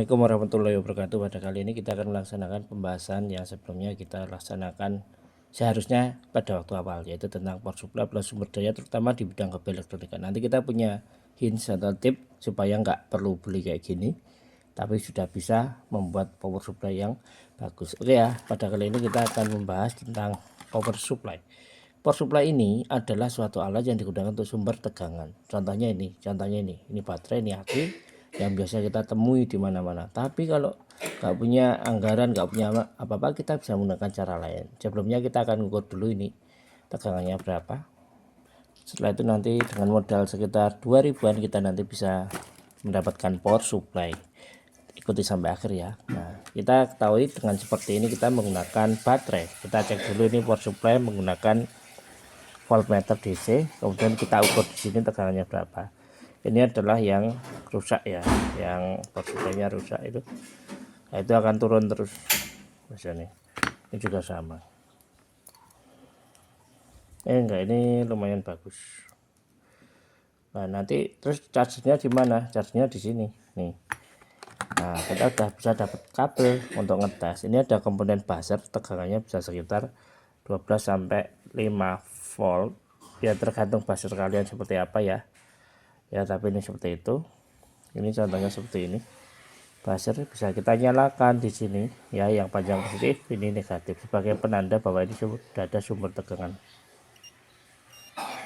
Assalamualaikum warahmatullahi wabarakatuh. Pada kali ini kita akan melaksanakan pembahasan yang sebelumnya kita laksanakan seharusnya pada waktu awal, yaitu tentang power supply plus sumber daya, terutama di bidang kabel elektronika. Nanti kita punya hints atau tip supaya nggak perlu beli kayak gini, tapi sudah bisa membuat power supply yang bagus. Oke ya, pada kali ini kita akan membahas tentang power supply. Power supply ini adalah suatu alat yang digunakan untuk sumber tegangan. Contohnya ini baterai, ini aki yang biasa kita temui di mana-mana. Tapi kalau nggak punya anggaran, nggak punya apa-apa, kita bisa menggunakan cara lain. Sebelumnya kita akan ukur dulu ini tegangannya berapa. Setelah itu nanti dengan modal sekitar 2000-an kita nanti bisa mendapatkan power supply. Ikuti sampai akhir ya. Nah, kita ketahui dengan seperti ini kita menggunakan baterai. Kita cek dulu ini power supply menggunakan voltmeter DC, kemudian kita ukur di sini tegangannya berapa. Ini adalah yang rusak ya, yang power supply-nya rusak itu. Nah, itu akan turun terus. Misalnya ini juga sama. Enggak, ini lumayan bagus. Nah, nanti terus chargernya di mana? Chargernya di sini nih. Nah, kita udah bisa dapat kabel untuk ngetes. Ini ada komponen buzzer, tegangannya bisa sekitar 12 sampai 5 volt. Ya tergantung buzzer kalian seperti apa ya. Ya, tapi ini seperti itu. Ini contohnya seperti ini. Buzzer bisa kita nyalakan di sini ya, yang panjang positif, ini negatif, sebagai penanda bahwa ini sudah ada sumber tegangan.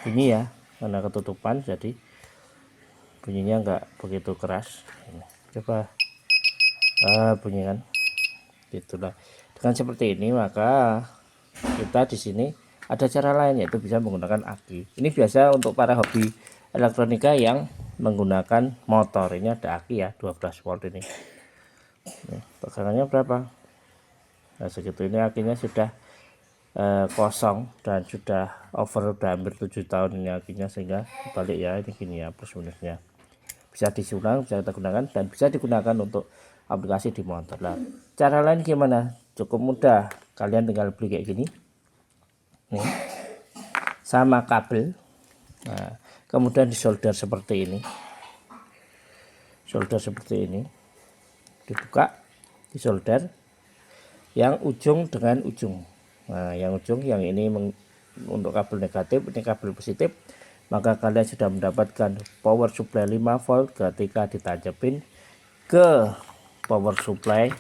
Bunyi ya, karena ketutupan jadi bunyinya enggak begitu keras. Coba bunyi kan, itulah. Dengan seperti ini maka kita di sini ada cara lain, yaitu bisa menggunakan aki. Ini biasa untuk para hobi elektronika yang menggunakan motor. Ini ada aki ya, 12 volt ini. Tegangannya berapa? Nah, segitu. Ini akinya sudah kosong dan sudah over, udah hampir 7 tahun ini akinya, sehingga balik ya, ini gini ya plus minusnya. Bisa disulang, bisa kita gunakan, dan bisa digunakan untuk aplikasi di motor. Nah, cara lain gimana? Cukup mudah, kalian tinggal beli kayak gini nih, sama kabel. Nah, kemudian disolder seperti ini, solder seperti ini, dibuka, disolder yang ujung dengan ujung. Nah, yang ujung yang ini untuk kabel negatif, ini kabel positif, maka kalian sudah mendapatkan power supply 5 volt ketika ditancepin ke power supply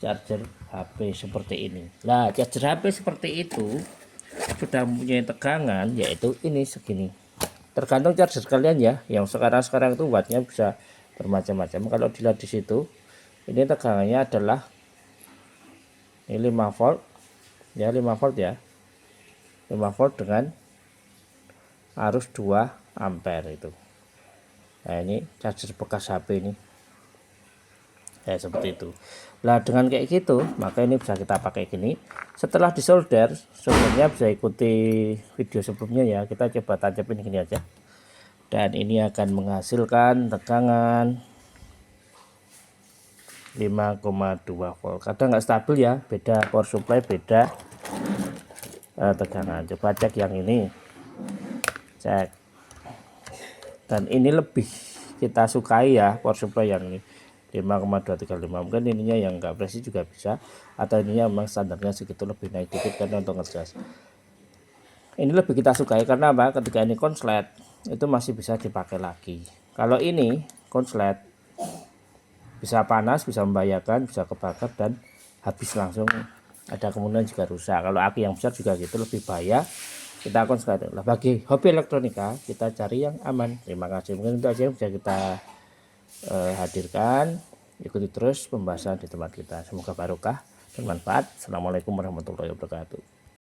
charger HP seperti ini. Nah, charger HP seperti itu sudah mempunyai tegangan, yaitu ini segini. Tergantung charger kalian ya, yang sekarang itu wattnya bisa bermacam-macam. Kalau dilihat di situ, ini tegangannya adalah ini 5 volt ya, 5 volt ya, 5 volt dengan arus 2 ampere itu. Nah, ini charger bekas HP ini ya, seperti itu. Nah, dengan kayak gitu maka ini bisa kita pakai gini. Setelah disolder, soldernya bisa ikuti video sebelumnya ya, kita coba tancapin gini aja, dan ini akan menghasilkan tegangan 5,2 volt. Kadang nggak stabil ya, beda power supply, beda tegangan. Coba cek yang ini, cek, dan ini lebih kita sukai ya, power supply yang ini 5,235. Mungkin ininya yang enggak presisi juga bisa, atau ininya memang standarnya segitu, lebih naik dikit karena untuk ngegas. Ini lebih kita sukai karena apa? Ketika ini konslet itu masih bisa dipakai lagi. Kalau ini konslet bisa panas, bisa membahayakan, bisa kebakar dan habis langsung, ada kemungkinan juga rusak. Kalau aki yang besar juga gitu, lebih bahaya. Kita konslet. Nah, bagi hobi elektronika kita cari yang aman. Terima kasih. Mungkin itu aja yang bisa kita hadirkan. Ikuti terus pembahasan di tempat kita, semoga barokah dan manfaat. Assalamualaikum warahmatullahi wabarakatuh.